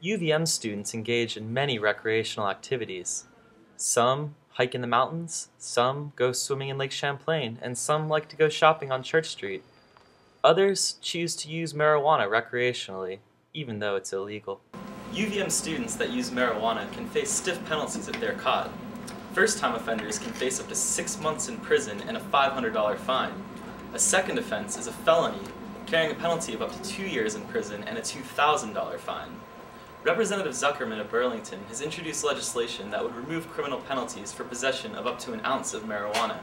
UVM students engage in many recreational activities. Some hike in the mountains, some go swimming in Lake Champlain, and some like to go shopping on Church Street. Others choose to use marijuana recreationally, even though it's illegal. UVM students that use marijuana can face stiff penalties if they're caught. First-time offenders can face up to 6 months in prison and a $500 fine. A second offense is a felony, carrying a penalty of up to 2 years in prison and a $2,000 fine. Representative Zuckerman of Burlington has introduced legislation that would remove criminal penalties for possession of up to an ounce of marijuana.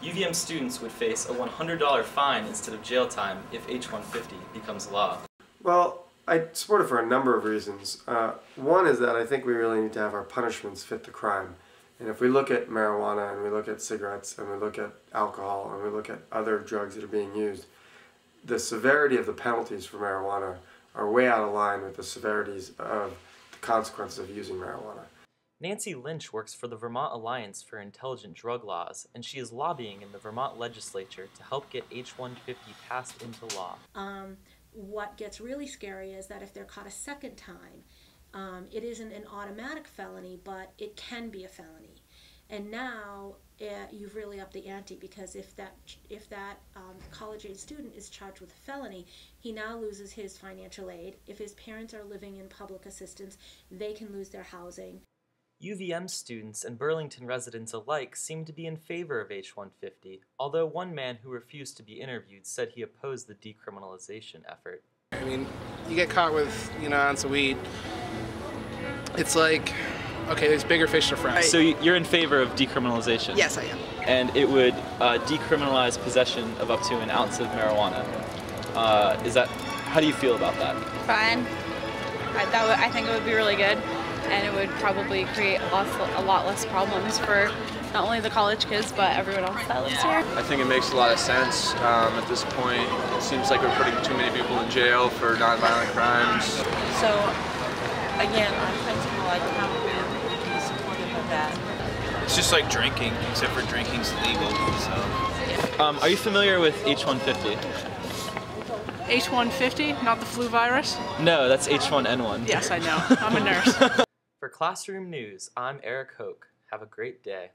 UVM students would face a $100 fine instead of jail time if H.150 becomes law. Well, I support it for a number of reasons. One is that I think we really need to have our punishments fit the crime. And if we look at marijuana and we look at cigarettes and we look at alcohol and we look at other drugs that are being used, the severity of the penalties for marijuana are way out of line with the severities of the consequences of using marijuana. Nancy Lynch works for the Vermont Alliance for Intelligent Drug Laws, and she is lobbying in the Vermont Legislature to help get H.150 passed into law. What gets really scary is that if they're caught a second time, it isn't an automatic felony, but it can be a felony. And now you've really upped the ante, because if that college-age student is charged with a felony, he now loses his financial aid. If his parents are living in public assistance, they can lose their housing. UVM students and Burlington residents alike seem to be in favor of H.150, although one man who refused to be interviewed said he opposed the decriminalization effort. I mean, you get caught with, an ounce of weed, it's like, okay, there's bigger fish to fry. So you're in favor of decriminalization? Yes, I am. And it would decriminalize possession of up to an ounce of marijuana. How do you feel about that? Fine. I think it would be really good, and it would probably create a lot less problems for not only the college kids, but everyone else that lives here. I think it makes a lot of sense. At this point, it seems like we're putting too many people in jail for nonviolent crimes. So, again, on principle, I probably would be supportive of that. It's just like drinking, except for drinking's legal, so. Are you familiar with H.150? H.150, not the flu virus? No, that's H1N1. Yes, I know. I'm a nurse. For Classroom News, I'm Eric Hoke. Have a great day.